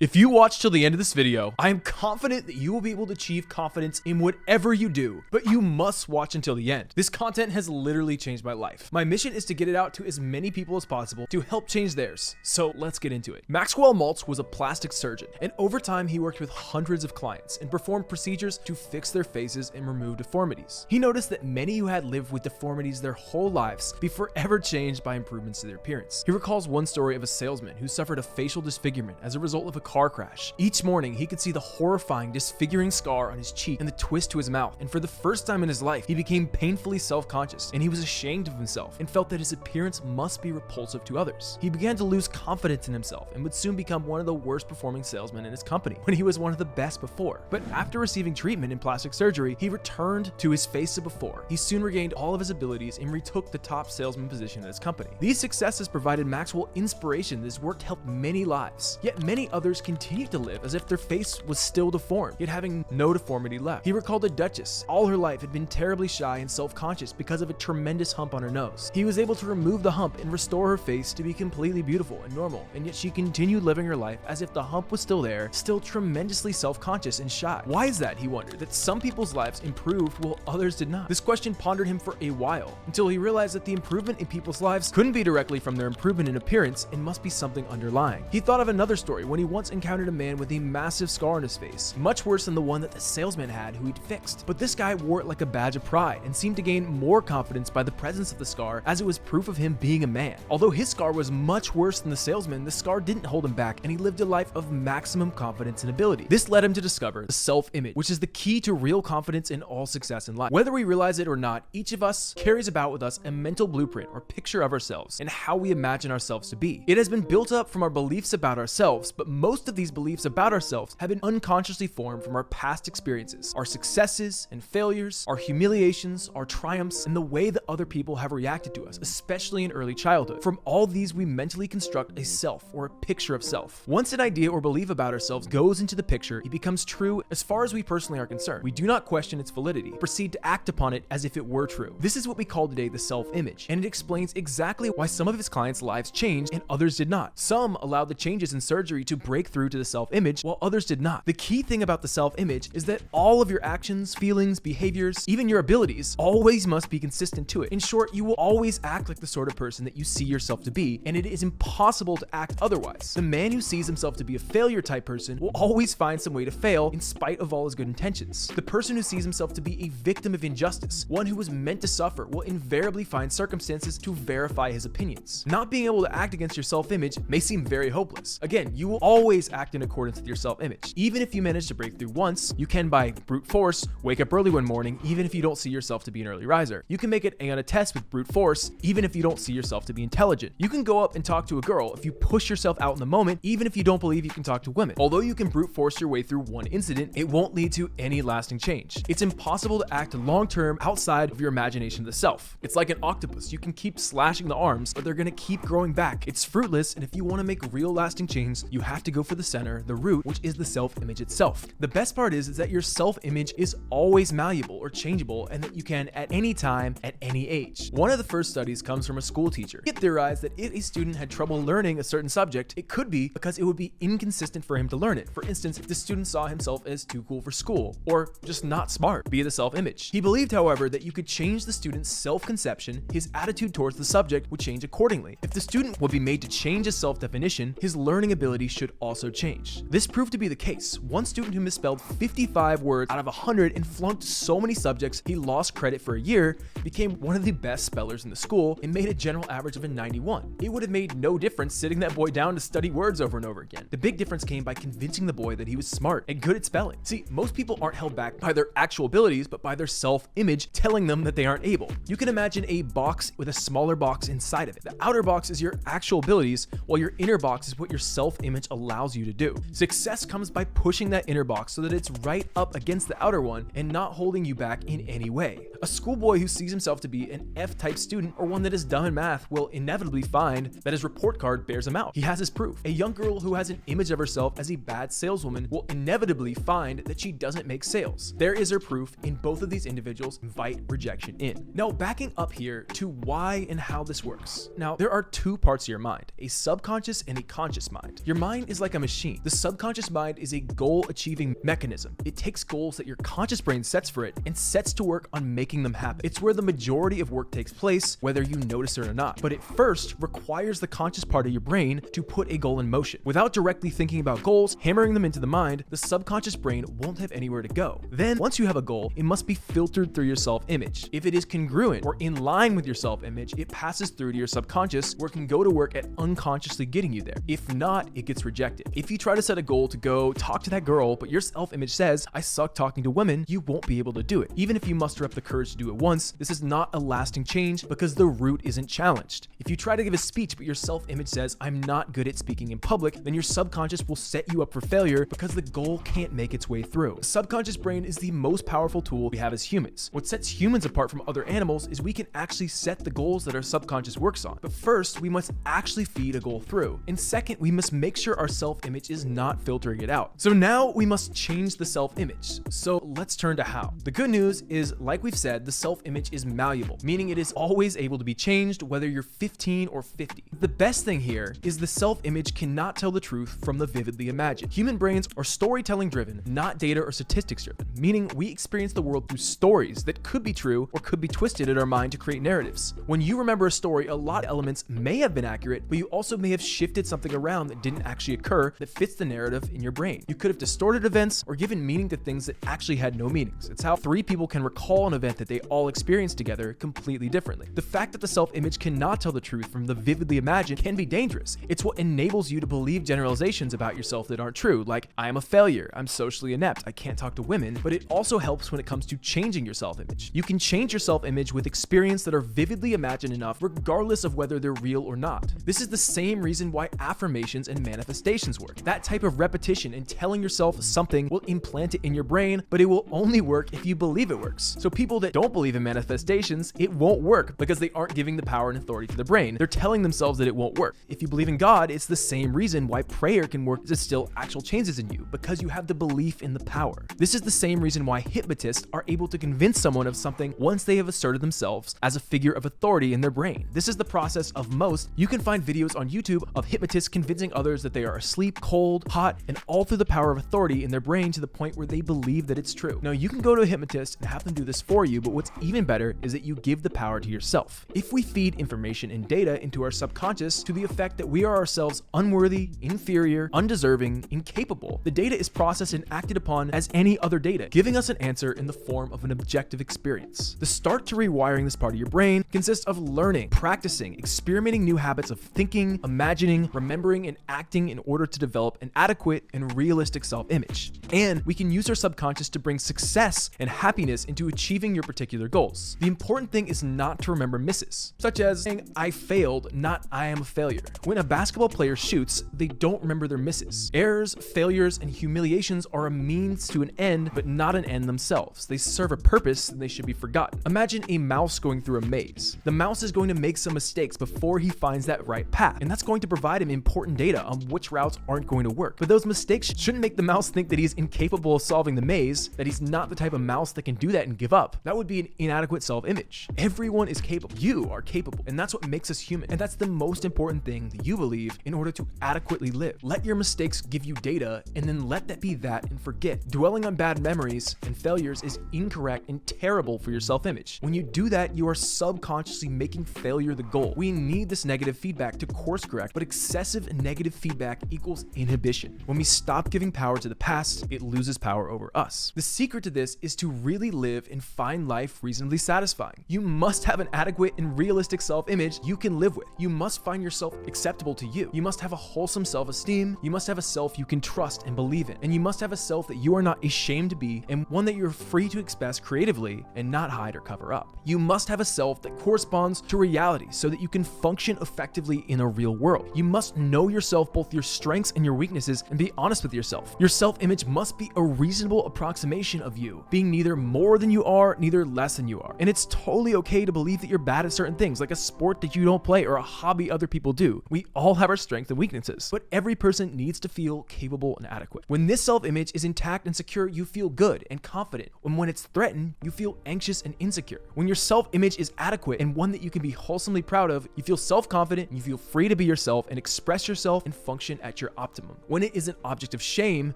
If you watch till the end of this video, I am confident that you will be able to achieve confidence in whatever you do, but you must watch until the end. This content has literally changed my life. My mission is to get it out to as many people as possible to help change theirs. So let's get into it. Maxwell Maltz was a plastic surgeon, and over time he worked with hundreds of clients and performed procedures to fix their faces and remove deformities. He noticed that many who had lived with deformities their whole lives be forever changed by improvements to their appearance. He recalls one story of a salesman who suffered a facial disfigurement as a result of a car crash. Each morning, he could see the horrifying, disfiguring scar on his cheek and the twist to his mouth, and for the first time in his life, he became painfully self-conscious, and he was ashamed of himself and felt that his appearance must be repulsive to others. He began to lose confidence in himself and would soon become one of the worst performing salesmen in his company, when he was one of the best before. But after receiving treatment in plastic surgery, he returned to his face of before. He soon regained all of his abilities and retook the top salesman position at his company. These successes provided Maxwell inspiration that his work helped many lives, yet many others continued to live as if their face was still deformed, yet having no deformity left. He recalled a duchess. All her life had been terribly shy and self-conscious because of a tremendous hump on her nose. He was able to remove the hump and restore her face to be completely beautiful and normal, and yet she continued living her life as if the hump was still there, still tremendously self-conscious and shy. Why is that, he wondered, that some people's lives improved while others did not? This question pondered him for a while, until he realized that the improvement in people's lives couldn't be directly from their improvement in appearance and must be something underlying. He thought of another story when he once encountered a man with a massive scar on his face, much worse than the one that the salesman had who he'd fixed. But this guy wore it like a badge of pride and seemed to gain more confidence by the presence of the scar, as it was proof of him being a man. Although his scar was much worse than the salesman, the scar didn't hold him back, and he lived a life of maximum confidence and ability. This led him to discover the self-image, which is the key to real confidence and all success in life. Whether we realize it or not, each of us carries about with us a mental blueprint or picture of ourselves and how we imagine ourselves to be. It has been built up from our beliefs about ourselves, but most of these beliefs about ourselves have been unconsciously formed from our past experiences, our successes and failures, our humiliations, our triumphs, and the way that other people have reacted to us, especially in early childhood. From all these, we mentally construct a self or a picture of self. Once an idea or belief about ourselves goes into the picture, it becomes true as far as we personally are concerned. We do not question its validity, proceed to act upon it as if it were true. This is what we call today the self-image, and it explains exactly why some of his clients' lives changed and others did not. Some allowed the changes in surgery to break through to the self-image, while others did not. The key thing about the self-image is that all of your actions, feelings, behaviors, even your abilities, always must be consistent to it. In short, you will always act like the sort of person that you see yourself to be, and it is impossible to act otherwise. The man who sees himself to be a failure type person will always find some way to fail in spite of all his good intentions. The person who sees himself to be a victim of injustice, one who was meant to suffer, will invariably find circumstances to verify his opinions. Not being able to act against your self-image may seem very hopeless. Again, you will always act in accordance with your self-image. Even if you manage to break through once, you can, by brute force, wake up early one morning even if you don't see yourself to be an early riser. You can make an A on a test with brute force even if you don't see yourself to be intelligent. You can go up and talk to a girl if you push yourself out in the moment even if you don't believe you can talk to women. Although you can brute force your way through one incident, it won't lead to any lasting change. It's impossible to act long-term outside of your imagination of the self. It's like an octopus. You can keep slashing the arms, but they're gonna keep growing back. It's fruitless, and if you want to make real lasting change, you have to go for the center, the root, which is the self-image itself. The best part is that your self-image is always malleable or changeable, and that you can at any time, at any age. One of the first studies comes from a school teacher. He theorized that if a student had trouble learning a certain subject, it could be because it would be inconsistent for him to learn it. For instance, if the student saw himself as too cool for school, or just not smart, via the self-image. He believed, however, that you could change the student's self-conception, his attitude towards the subject would change accordingly. If the student would be made to change his self-definition, his learning ability should also change. This proved to be the case. One student who misspelled 55 words out of 100 and flunked so many subjects he lost credit for a year became one of the best spellers in the school and made a general average of a 91. It would have made no difference sitting that boy down to study words over and over again. The big difference came by convincing the boy that he was smart and good at spelling. See, most people aren't held back by their actual abilities, but by their self-image telling them that they aren't able. You can imagine a box with a smaller box inside of it. The outer box is your actual abilities, while your inner box is what your self-image allows you to do. Success comes by pushing that inner box so that it's right up against the outer one and not holding you back in any way. A schoolboy who sees himself to be an F-type student or one that is dumb in math will inevitably find that his report card bears him out. He has his proof. A young girl who has an image of herself as a bad saleswoman will inevitably find that she doesn't make sales. There is her proof, and both of these individuals invite rejection in. Now, backing up here to why and how this works. Now, there are two parts of your mind, a subconscious and a conscious mind. Your mind is like like a machine. The subconscious mind is a goal-achieving mechanism. It takes goals that your conscious brain sets for it and sets to work on making them happen. It's where the majority of work takes place, whether you notice it or not. But it first requires the conscious part of your brain to put a goal in motion. Without directly thinking about goals, hammering them into the mind, the subconscious brain won't have anywhere to go. Then, once you have a goal, it must be filtered through your self-image. If it is congruent or in line with your self-image, it passes through to your subconscious, where it can go to work at unconsciously getting you there. If not, it gets rejected. If you try to set a goal to go talk to that girl, but your self-image says, I suck talking to women, you won't be able to do it. Even if you muster up the courage to do it once, this is not a lasting change because the root isn't challenged. If you try to give a speech, but your self-image says, I'm not good at speaking in public, then your subconscious will set you up for failure because the goal can't make its way through. The subconscious brain is the most powerful tool we have as humans. What sets humans apart from other animals is we can actually set the goals that our subconscious works on. But first, we must actually feed a goal through. And second, we must make sure our self-image is not filtering it out. So now we must change the self-image. So let's turn to how. The good news is, like we've said, the self-image is malleable, meaning it is always able to be changed whether you're 15 or 50. The best thing here is the self-image cannot tell the truth from the vividly imagined. Human brains are storytelling driven, not data or statistics driven, meaning we experience the world through stories that could be true or could be twisted in our mind to create narratives. When you remember a story, a lot of elements may have been accurate, but you also may have shifted something around that didn't actually occur that fits the narrative in your brain. You could have distorted events or given meaning to things that actually had no meanings. It's how 3 people can recall an event that they all experienced together completely differently. The fact that the self-image cannot tell the truth from the vividly imagined can be dangerous. It's what enables you to believe generalizations about yourself that aren't true, like I am a failure, I'm socially inept, I can't talk to women, but it also helps when it comes to changing your self-image. You can change your self-image with experience that are vividly imagined enough regardless of whether they're real or not. This is the same reason why affirmations and manifestations work. That type of repetition and telling yourself something will implant it in your brain, but it will only work if you believe it works. So people that don't believe in manifestations, it won't work because they aren't giving the power and authority to the brain. They're telling themselves that it won't work. If you believe in God, it's the same reason why prayer can work to still actual changes in you, because you have the belief in the power. This is the same reason why hypnotists are able to convince someone of something once they have asserted themselves as a figure of authority in their brain. This is the process of most. You can find videos on YouTube of hypnotists convincing others that they are asleep, cold, hot, and all through the power of authority in their brain to the point where they believe that it's true. Now, you can go to a hypnotist and have them do this for you, but what's even better is that you give the power to yourself. If we feed information and data into our subconscious to the effect that we are ourselves unworthy, inferior, undeserving, incapable, the data is processed and acted upon as any other data, giving us an answer in the form of an objective experience. The start to rewiring this part of your brain consists of learning, practicing, experimenting new habits of thinking, imagining, remembering, and acting in order to develop an adequate and realistic self-image. And we can use our subconscious to bring success and happiness into achieving your particular goals. The important thing is not to remember misses, such as saying, I failed, not I am a failure. When a basketball player shoots, they don't remember their misses. Errors, failures, and humiliations are a means to an end, but not an end themselves. They serve a purpose and they should be forgotten. Imagine a mouse going through a maze. The mouse is going to make some mistakes before he finds that right path, and that's going to provide him important data on which routes aren't going to work. But those mistakes shouldn't make the mouse think that he's incapable of solving the maze, that he's not the type of mouse that can do that and give up. That would be an inadequate self-image. Everyone is capable. You are capable, and that's what makes us human. And that's the most important thing that you believe in order to adequately live. Let your mistakes give you data, and then let that be that and forget. Dwelling on bad memories and failures is incorrect and terrible for your self-image. When you do that, you are subconsciously making failure the goal. We need this negative feedback to course correct, but excessive negative feedback equals inhibition. When we stop giving power to the past, it loses power over us. The secret to this is to really live and find life reasonably satisfying. You must have an adequate and realistic self-image you can live with. You must find yourself acceptable to you. You must have a wholesome self-esteem. You must have a self you can trust and believe in. And you must have a self that you are not ashamed to be, and one that you're free to express creatively and not hide or cover up. You must have a self that corresponds to reality so that you can function effectively in a real world. You must know yourself, both your strengths and your weaknesses, and be honest with yourself. Your self-image must be a reasonable approximation of you, being neither more than you are, neither less than you are. And it's totally okay to believe that you're bad at certain things, like a sport that you don't play or a hobby other people do. We all have our strengths and weaknesses, but every person needs to feel capable and adequate. When this self-image is intact and secure, you feel good and confident. And when it's threatened, you feel anxious and insecure. When your self-image is adequate and one that you can be wholesomely proud of, you feel self-confident and you feel free to be yourself and express yourself and function at at your optimum. When it is an object of shame,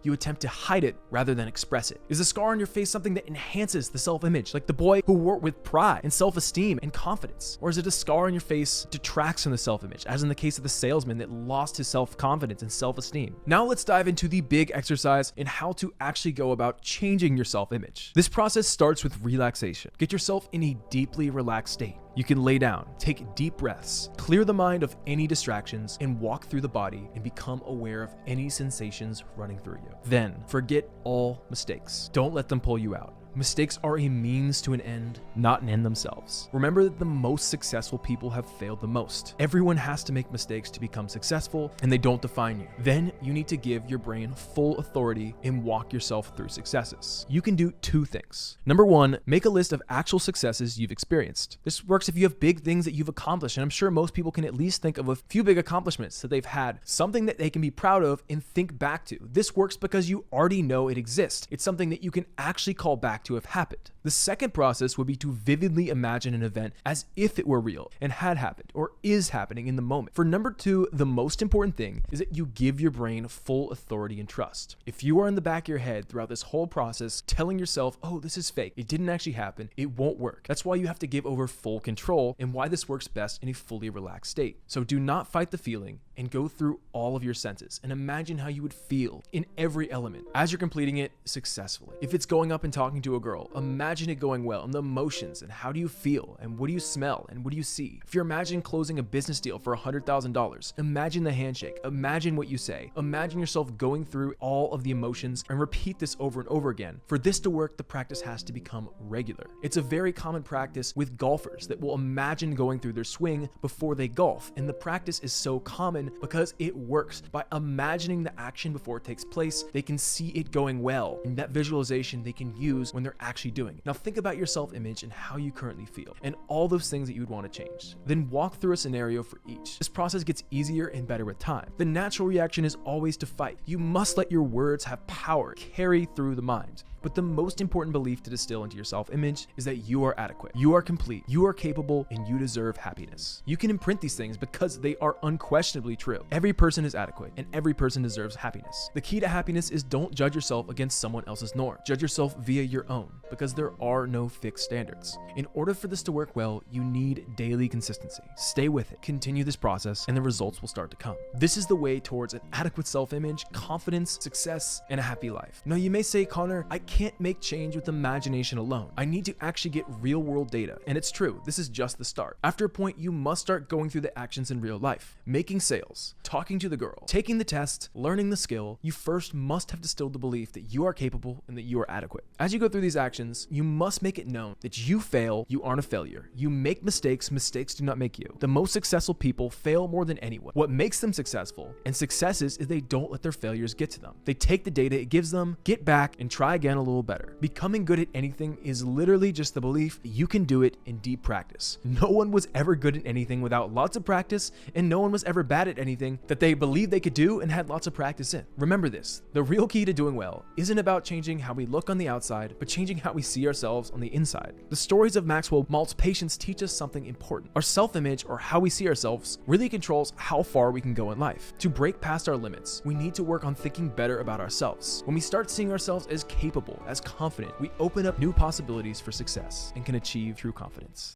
you attempt to hide it rather than express it. Is a scar on your face something that enhances the self-image, like the boy who wore it with pride and self-esteem and confidence? Or is it a scar on your face detracts from the self-image, as in the case of the salesman that lost his self-confidence and self-esteem? Now let's dive into the big exercise in how to actually go about changing your self-image. This process starts with relaxation. Get yourself in a deeply relaxed state. You can lay down, take deep breaths, clear the mind of any distractions, and walk through the body and become aware of any sensations running through you. Then, forget all mistakes. Don't let them pull you out. Mistakes are a means to an end, not an end themselves. Remember that the most successful people have failed the most. Everyone has to make mistakes to become successful, and they don't define you. Then you need to give your brain full authority and walk yourself through successes. You can do two things. Number one, make a list of actual successes you've experienced. This works if you have big things that you've accomplished, and I'm sure most people can at least think of a few big accomplishments that they've had, something that they can be proud of and think back to. This works because you already know it exists. It's something that you can actually call back to have happened. The second process would be to vividly imagine an event as if it were real and had happened or is happening in the moment. For number two, the most important thing is that you give your brain full authority and trust. If you are in the back of your head throughout this whole process telling yourself, oh, this is fake, it didn't actually happen, it won't work. That's why you have to give over full control and why this works best in a fully relaxed state. So do not fight the feeling and go through all of your senses and imagine how you would feel in every element as you're completing it successfully. If it's going up and talking to a girl, imagine it going well and the emotions and how do you feel and what do you smell and what do you see. If you're imagining closing a business deal for $100,000, imagine the handshake, imagine what you say, imagine yourself going through all of the emotions and repeat this over and over again. For this to work, the practice has to become regular. It's a very common practice with golfers that will imagine going through their swing before they golf, and the practice is so common because it works. By imagining the action before it takes place, they can see it going well, and that visualization they can use when they're actually doing it. Now think about your self-image and how you currently feel and all those things that you would want to change. Then walk through a scenario for each. This process gets easier and better with time. The natural reaction is always to fight. You must let your words have power, carry through the mind. But the most important belief to distill into your self-image is that you are adequate, you are complete, you are capable, and you deserve happiness. You can imprint these things because they are unquestionably true. Every person is adequate, and every person deserves happiness. The key to happiness is don't judge yourself against someone else's norm. Judge yourself via your own, because there are no fixed standards. In order for this to work well, you need daily consistency. Stay with it, continue this process, and the results will start to come. This is the way towards an adequate self-image, confidence, success, and a happy life. Now you may say, Connor, I can't make change with imagination alone. I need to actually get real-world data. And it's true, this is just the start. After a point, you must start going through the actions in real life. Making sales, talking to the girl, taking the test, learning the skill. You first must have distilled the belief that you are capable and that you are adequate. As you go through these actions, you must make it known that you fail, you aren't a failure. You make mistakes, mistakes do not make you. The most successful people fail more than anyone. What makes them successful and successes is they don't let their failures get to them. They take the data it gives them, get back, and try again a little better. Becoming good at anything is literally just the belief that you can do it in deep practice. No one was ever good at anything without lots of practice, and no one was ever bad at anything that they believed they could do and had lots of practice in. Remember this, the real key to doing well isn't about changing how we look on the outside, but changing how we see ourselves on the inside. The stories of Maxwell Maltz patients teach us something important. Our self-image, or how we see ourselves, really controls how far we can go in life. To break past our limits, we need to work on thinking better about ourselves. When we start seeing ourselves as capable, as confident, we open up new possibilities for success and can achieve true confidence.